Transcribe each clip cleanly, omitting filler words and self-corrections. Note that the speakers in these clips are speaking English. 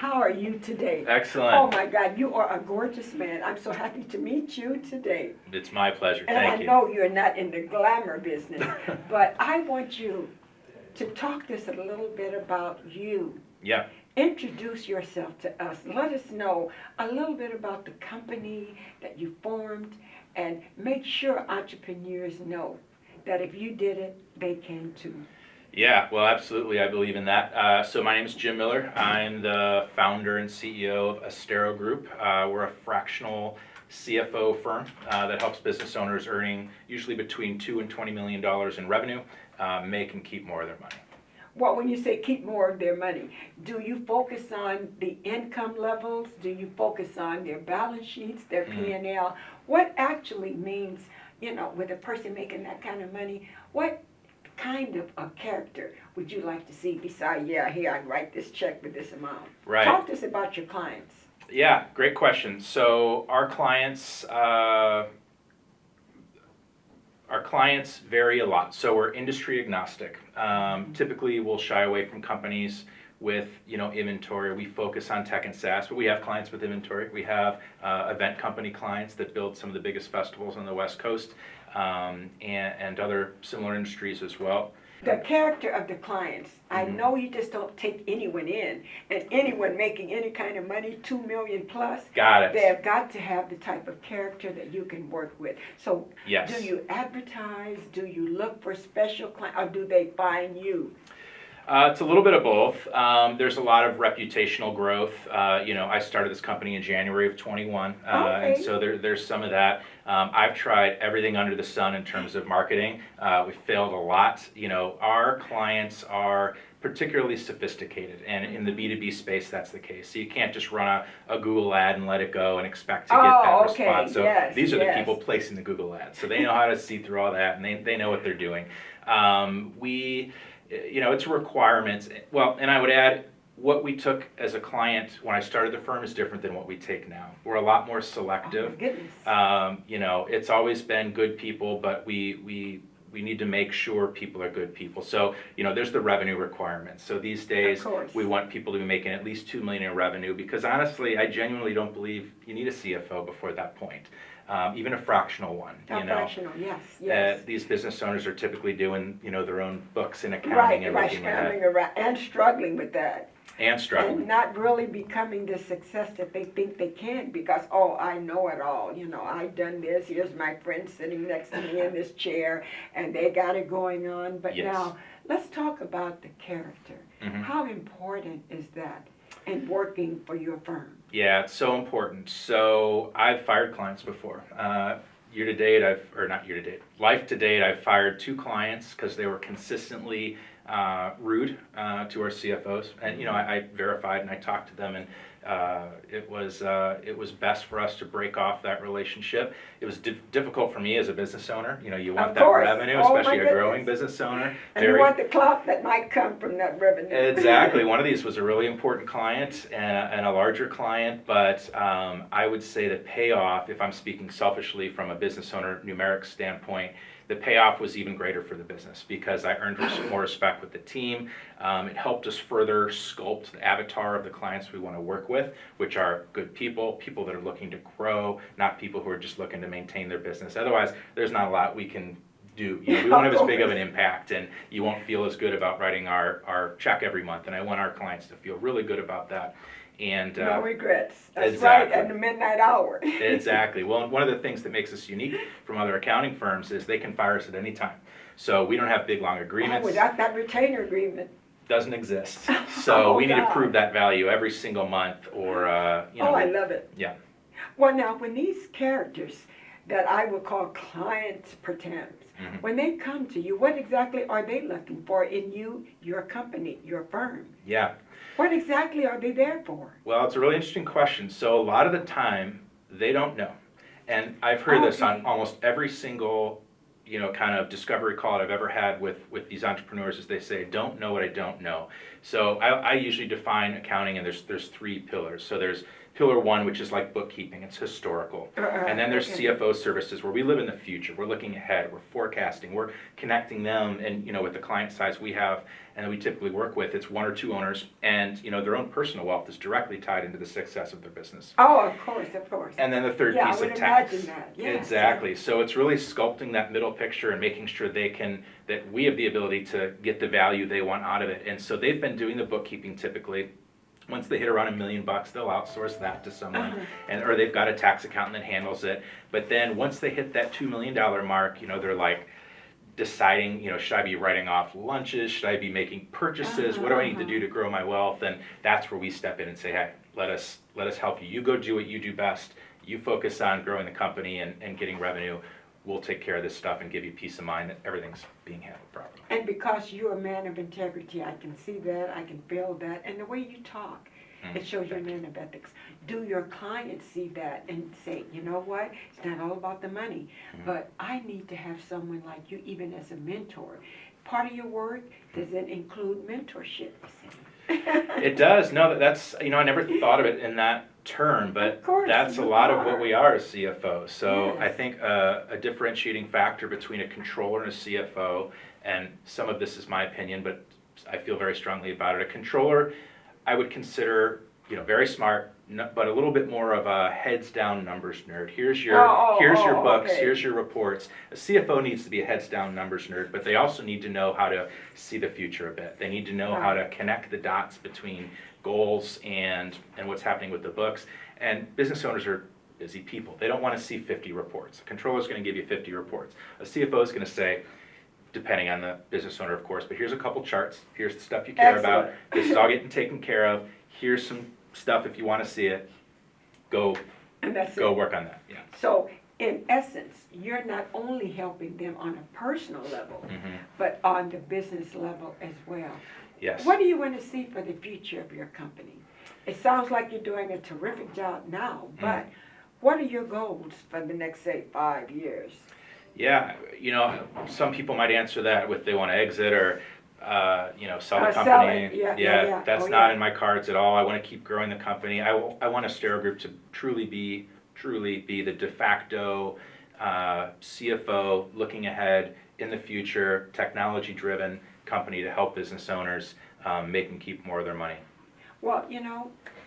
how are you today? Excellent. Oh my God, you are a gorgeous man. I'm so happy to meet you today. It's my pleasure. And Thank I you. know you're not in the glamour business, but I want you to talk to us a little bit about you. Yeah. Introduce yourself to us. Let us know a little bit about the company that you formed, and make sure entrepreneurs know that if you did it, they can too. Yeah, well, absolutely. I believe in that. So my name is Jim Miller. I'm the founder and CEO of Astero Group. We're a fractional CFO firm that helps business owners earning usually between $2 and $20 million in revenue make and keep more of their money. Well, when you say keep more of their money, do you focus on the income levels? Do you focus on their balance sheets, their P&L? What actually means, with a person making that kind of money, what kind of a character would you like to see besides, yeah, here, I write this check with this amount? Right. Talk to us about your clients. Yeah, great question. So our clients vary a lot. So we're industry agnostic. Typically, we'll shy away from companies with inventory. We focus on tech and SaaS, but we have clients with inventory. We have event company clients that build some of the biggest festivals on the West Coast, and other similar industries as well. The character of the clients. I know you just don't take anyone in, and anyone making any kind of money, 2 million plus. Got it. They've got to have the type of character that you can work with. So, Yes. Do you advertise? Do you look for special clients, or do they find you? It's a little bit of both. There's a lot of reputational growth. I started this company in January of 21, Okay. and so there's some of that. I've tried everything under the sun in terms of marketing. We failed a lot. Our clients are particularly sophisticated, and in the B2B space, that's the case. So you can't just run a Google ad and let it go and expect to get that response. So yes, these are the yes. people placing the Google ads, so they know how to see through all that, and they know what they're doing. It's a requirement. Well, and I would add, what we took as a client when I started the firm is different than what we take now. We're a lot more selective. Oh, my goodness. It's always been good people, but we need to make sure people are good people. So, there's the revenue requirements. So these days, we want people to be making at least $2 million in revenue, because honestly, I genuinely don't believe you need a CFO before that point. Even a fractional one. Fractional, yes. These business owners are typically doing, their own books and accounting and looking ahead. Around, and struggling with that. And struggling. And not really becoming the success that they think they can, because, I know it all. I've done this. Here's my friend sitting next to me in this chair, and they got it going on. But Yes. Now, let's talk about the character. How important is that in working for your firm? Yeah, it's so important. So I've fired clients before. Life to date, I've fired 2 clients because they were consistently rude to our CFOs. And I verified and I talked to them, and it was best for us to break off that relationship. It was difficult for me as a business owner. You want that revenue, especially a growing business owner. And you want the clout that might come from that revenue. Exactly. One of these was a really important client and a larger client, but I would say the payoff, if I'm speaking selfishly from a business owner numeric standpoint, the payoff was even greater for the business, because I earned more respect with the team. It helped us further sculpt the avatar of the clients we want to work with, which are good people that are looking to grow, not people who are just looking to maintain their business. Otherwise, there's not a lot we can do. We won't have as big of an impact, and you won't feel as good about writing our check every month. And I want our clients to feel really good about that. And no regrets. That's exactly. Right, at the midnight hour. Exactly. Well, one of the things that makes us unique from other accounting firms is they can fire us at any time. So we don't have big, long agreements. Without that retainer agreement. Doesn't exist. So we need to prove that value every single month, or I love it. Yeah. Well, now, when these characters that I would call clients pretend, when they come to you, what exactly are they looking for in you, your company, your firm? Yeah. What exactly are they there for? Well, it's a really interesting question. So a lot of the time, they don't know. And I've heard this on almost every single, kind of discovery call I've ever had with these entrepreneurs, is they say, don't know what I don't know. So I usually define accounting, and there's 3 pillars. So there's pillar 1, which is like bookkeeping. It's historical. And then there's CFO services, where we live in the future. We're looking ahead. We're forecasting. We're connecting them. And, with the client size we have and we typically work with, it's 1 or 2 owners, and their own personal wealth is directly tied into the success of their business. Oh, of course, of course. And then the third Yeah, I piece would of tax. imagine that. Yes. Exactly. So it's really sculpting that middle picture and making sure that we have the ability to get the value they want out of it. And so they've been doing the bookkeeping typically. Once they hit around $1 million, they'll outsource that to someone, or they've got a tax accountant that handles it. But then once they hit that $2 million mark, they're like deciding, should I be writing off lunches? Should I be making purchases? What do I need to do to grow my wealth? And that's where we step in and say, hey, let us help you. You go do what you do best. You focus on growing the company and getting revenue. We'll take care of this stuff and give you peace of mind that everything's being handled properly. And because you're a man of integrity, I can see that, I can feel that, and the way you talk, it shows you're a man of ethics. Do your clients see that and say, you know what, it's not all about the money, but I need to have someone like you, even as a mentor. Part of your work, does it include mentorship? It does. No, that's, I never thought of it in that term, but Of course, that's a you lot of are. what we are as CFOs. So Yes. I think a differentiating factor between a controller and a CFO, and some of this is my opinion, but I feel very strongly about it. A controller, I would consider, very smart, but a little bit more of a heads down numbers nerd. Here's your books, okay. here's your reports. A CFO needs to be a heads down numbers nerd, but they also need to know how to see the future a bit. They need to know how to connect the dots between goals and what's happening with the books. And business owners are busy people. They don't want to see 50 reports. A controller is going to give you 50 reports. A CFO is going to say, depending on the business owner, of course, but here's a couple charts. Here's the stuff you care about. This is all getting taken care of. Here's some stuff if you want to see it. Go work on that. Yeah. So, in essence, you're not only helping them on a personal level, but on the business level as well. Yes. What do you want to see for the future of your company? It sounds like you're doing a terrific job now, but what are your goals for the next, say, 5 years? Yeah, some people might answer that with they want to exit or, sell the Sell company. it. Yeah. That's not in my cards at all. I want to keep growing the company. I want Astero Group to truly be the de facto CFO looking ahead in the future, technology-driven company to help business owners make and keep more of their money. Well,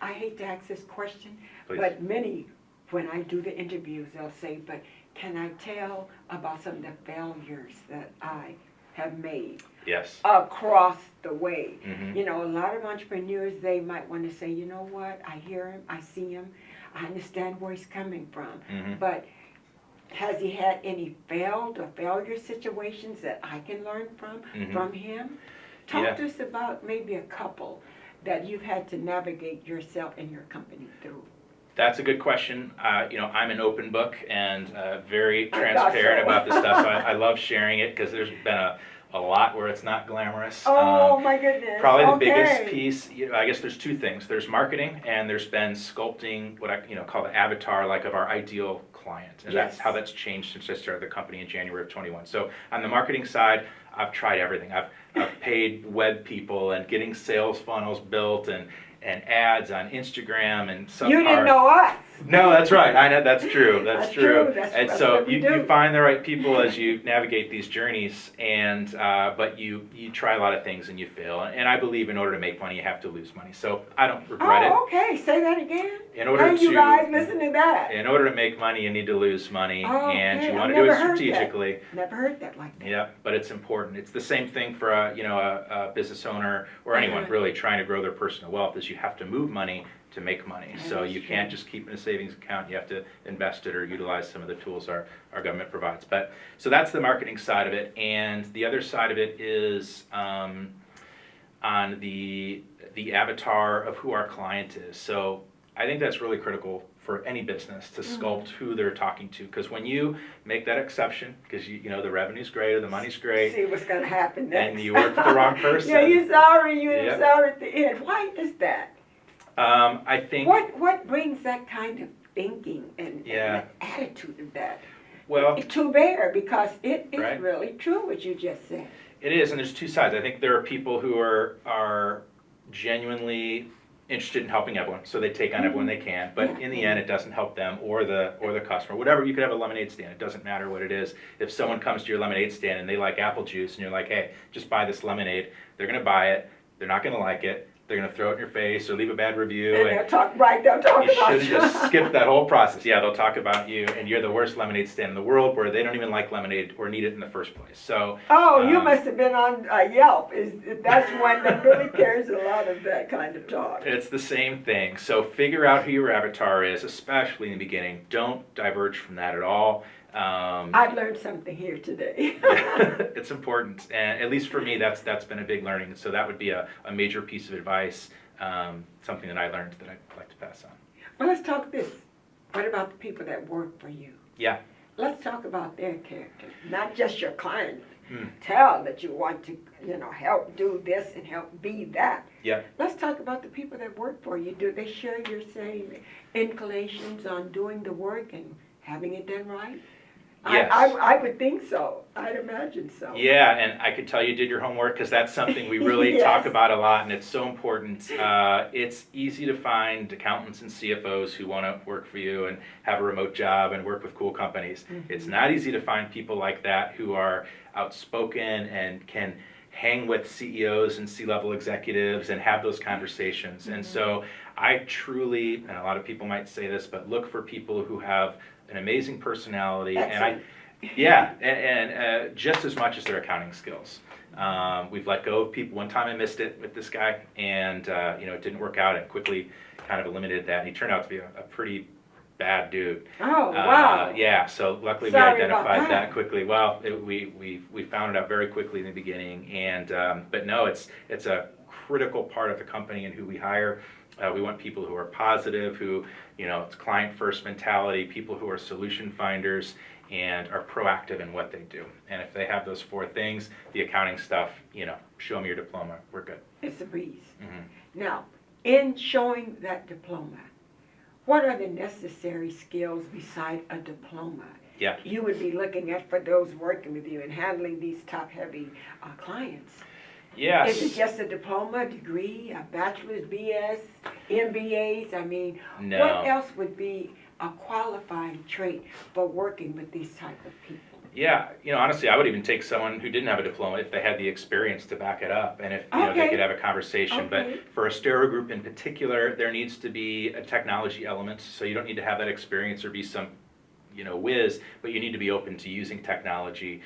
I hate to ask this question, Please. but many, when I do the interviews, they'll say, but can I tell about some of the failures that I have made Yes. across the way? Mhm. A lot of entrepreneurs, they might want to say, you know what, I hear him, I see him, I understand where he's coming from, but has he had any failed or failure situations that I can learn from him? Talk to us about maybe a couple that you've had to navigate yourself and your company through. That's a good question. I'm an open book and very I thought transparent so. about this stuff. So I love sharing it because there's been a lot where it's not glamorous. Oh my goodness. Probably the Okay. biggest piece, I guess there's two things. There's marketing and there's been sculpting what I call the avatar of our ideal client. And that's Yes. how that's changed since I started the company in January of 21. So on the marketing side, I've tried everything. I've paid web people and getting sales funnels built and ads on Instagram and some. You didn't know us. No, that's right. I know that's true. That's true. That's And that's so what we you do. find the right people as you navigate these journeys, and but you try a lot of things and you fail. And I believe in order to make money, you have to lose money. So I don't regret Oh, okay. Say that again. it. In order Hey, you guys, listen to that. in order to make money, you need to lose money, and Okay, you want I've to do it never heard that. strategically. Never heard that like that. Yeah, but it's important. It's the same thing for a business owner or anyone really trying to grow their personal wealth. Is you have to move money to make money. That So is you can't true. just keep in a savings account. You have to invest it or utilize some of the tools our government provides. But so that's the marketing side of it, and the other side of it is on the avatar of who our client is. So I think that's really critical for any business to sculpt who they're talking to, because when you make that exception, because the revenue's great or the money's great, See what's going to happen next. and you work with the wrong person. Yeah, you're sorry. You're Yep. sorry at the end. Why is that? I think. What brings that kind of thinking and Yeah. the attitude of that Well, to bear? Because it is Right. really true what you just said. it is, and there's two sides. I think there are people who are genuinely interested in helping everyone, so they take on everyone they can. But Yeah. in the end, it doesn't help them or the customer. Whatever, you could have a lemonade stand. It doesn't matter what it is. If someone comes to your lemonade stand and they like apple juice, and you're like, hey, just buy this lemonade, they're gonna buy it. They're not gonna like it. They're gonna throw it in your face or leave a bad review. And they'll talk about You should you. just skip that whole process. Yeah, they'll talk about you, and you're the worst lemonade stand in the world, where they don't even like lemonade or need it in the first place. So. Oh, you must have been on Yelp. That's one that really cares a lot of that kind of talk. It's the same thing. So figure out who your avatar is, especially in the beginning. Don't diverge from that at all. I've learned something here today. It's important, and at least for me, that's been a big learning. So that would be a major piece of advice, something that I learned that I'd like to pass on. Well, let's talk this. What about the people that work for you? Yeah. Let's talk about their character, not just your client. Hmm. Tell that you want to, help do this and help be that. Yeah. Let's talk about the people that work for you. Do they share your same inclinations on doing the work and having it done right? Yes. I would think so. I'd imagine so. Yeah, and I could tell you did your homework, because that's something we really Yes. talk about a lot, and it's so important. It's easy to find accountants and CFOs who want to work for you and have a remote job and work with cool companies. Mm-hmm. It's not easy to find people like that who are outspoken and can hang with CEOs and C-level executives and have those conversations. Mm-hmm. And so I truly, and a lot of people might say this, but look for people who have an amazing personality, and just as much as their accounting skills. We've let go of people. One time I missed it with this guy, and it didn't work out, and quickly kind of eliminated that. And he turned out to be a pretty bad dude. Oh, wow. Yeah. So luckily Sorry we about identified that. that quickly. Well, we found it out very quickly in the beginning, and but no, it's a critical part of the company and who we hire. We want people who are positive, who, it's client first mentality, people who are solution finders and are proactive in what they do. And if they have those four things, the accounting stuff, show them your diploma, we're good. It's a breeze. Mm-hmm. Now, in showing that diploma, what are the necessary skills beside a diploma Yeah. you would be looking at for those working with you and handling these top-heavy clients? Yes. Is it just a diploma, degree, a bachelor's, BS, MBAs? I mean, No. what else would be a qualifying trait for working with these type of people? Yeah, honestly, I would even take someone who didn't have a diploma if they had the experience to back it up, and if they Okay. could have a conversation. Okay. But for Astero Group in particular, there needs to be a technology element. So you don't need to have that experience or be some, whiz, but you need to be open to using technology,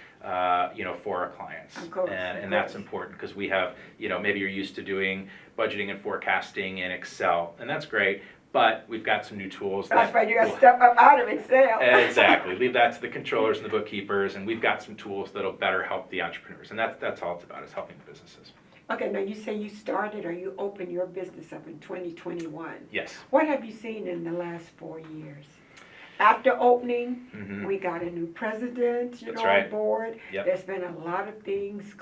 for our clients. Of course, and of that's course. important, because we have, maybe you're used to doing budgeting and forecasting in Excel, and that's great. But we've got some new tools. That's that right, you got will- to step up out of Excel. Exactly. Leave that to the controllers and the bookkeepers, and we've got some tools that'll better help the entrepreneurs, and that's all it's about, is helping the businesses. Okay, now you say you started or you opened your business up in 2021. Yes. What have you seen in the last 4 years? After opening, Mhm. we got a new president, That's on right. board. Yep. There's been a lot of things,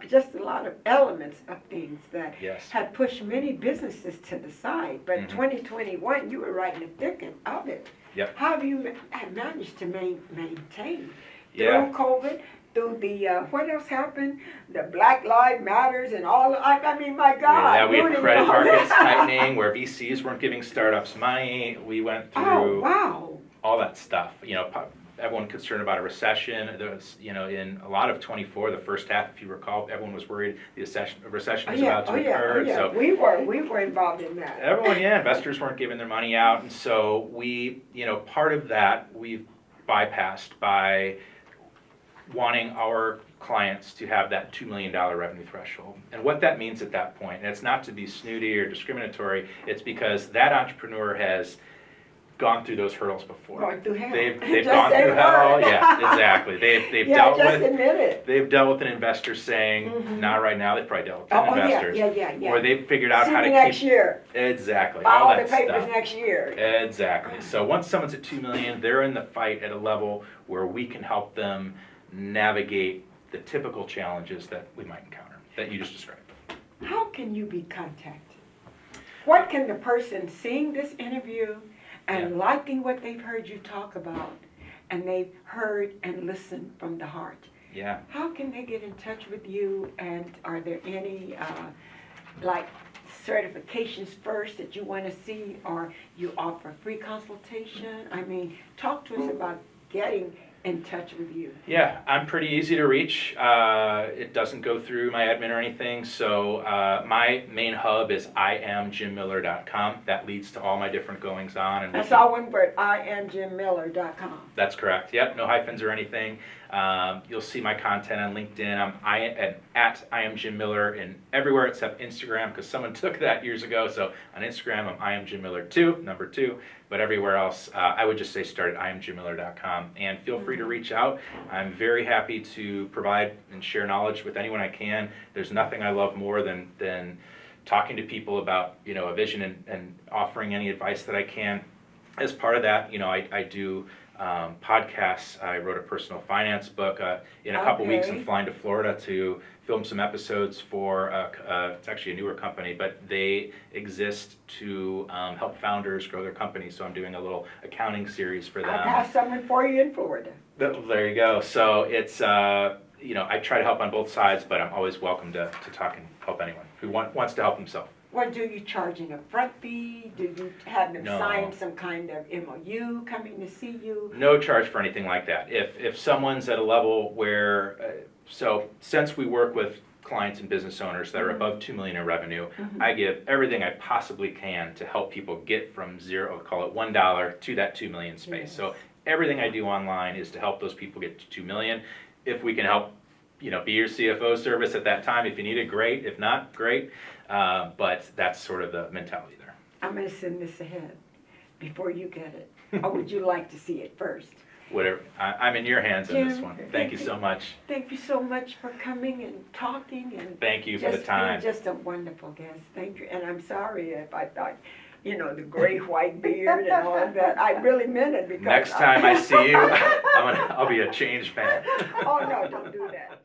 just a lot of elements of things that Yes. had pushed many businesses to the side. But Mhm. 2021, you were right in the thick of it. Yep. How have you managed to maintain Yeah. through COVID? Through the, what else happened? The Black Lives Matters and all, I mean, my God. Yeah, we had looting credit and all markets that. tightening where VCs weren't giving startups money. We went Oh, through wow. all that stuff. Everyone concerned about a recession. There was, in a lot of 24, the first half, if you recall, everyone was worried a recession was about to occur. So We were involved in that. investors weren't giving their money out, and so we, part of that we've bypassed by wanting our clients to have that $2 million revenue threshold. And what that means at that point, and it's not to be snooty or discriminatory, it's because that entrepreneur has gone through those hurdles before. Going through hell. They've Just gone say through the hell. word. Yeah, exactly. They've Yeah, dealt just with admit it. They've dealt with an investor saying, Mhm. not right now. They've probably dealt with 10 Oh, investors. yeah. Or they've figured out See how me to next keep year. exactly all File that the papers stuff. next year. Exactly. So once someone's at 2 million, they're in the fight at a level where we can help them navigate the typical challenges that we might encounter, that you just described. How can you be contacted? What can the person seeing this interview and liking what they've heard you talk about, and they've heard and listened from the heart, how can they get in touch with you, and are there any certifications first that you want to see, or you offer free consultation? I mean, talk to us about getting in touch with you. Yeah, I'm pretty easy to reach. It doesn't go through my admin or anything. So my main hub is IamJimMiller.com. That leads to all my different goings on. And That's all one word, IamJimMiller.com. That's correct. Yep, no hyphens or anything. You'll see my content on LinkedIn. I'm at I am Jim Miller in everywhere except Instagram, because someone took that years ago. So on Instagram, I'm I am Jim Miller 2, number 2. But everywhere else, I would just say start at IamJimMiller.com, and feel free to reach out. I'm very happy to provide and share knowledge with anyone I can. There's nothing I love more than talking to people about, you know, a vision and offering any advice that I can. As part of that, you know, I do podcasts. I wrote a personal finance book. In a couple weeks, I'm flying to Florida to film some episodes for, it's actually a newer company, but they exist to help founders grow their companies. So I'm doing a little accounting series for them. I'll pass someone for you in Florida. There you go. So it's, you know, I try to help on both sides, but I'm always welcome to talk and help anyone who wants to help himself. What do you charge an upfront fee? Do you have them No. sign some kind of MOU coming to see you? No charge for anything like that. If someone's at a level where, so since we work with clients and business owners that are above 2 million in revenue, I give everything I possibly can to help people get from zero, call it $1 to that 2 million space. Yes. So everything I do online is to help those people get to 2 million. If we can help, you know, be your CFO service at that time, if you need it, great. If not, great. But that's sort of the mentality there. I'm going to send this ahead before you get it. Or would you like to see it first? Whatever. I'm in your hands on this Jim, one. Thank you so much. Thank you so much for coming and talking. And Thank you for the time. You're just a wonderful guest. Thank you. And I'm sorry if I thought, you know, the gray white beard and all of that. I really meant it because Next time I see you, I'll be a changed man. Oh, no, don't do that.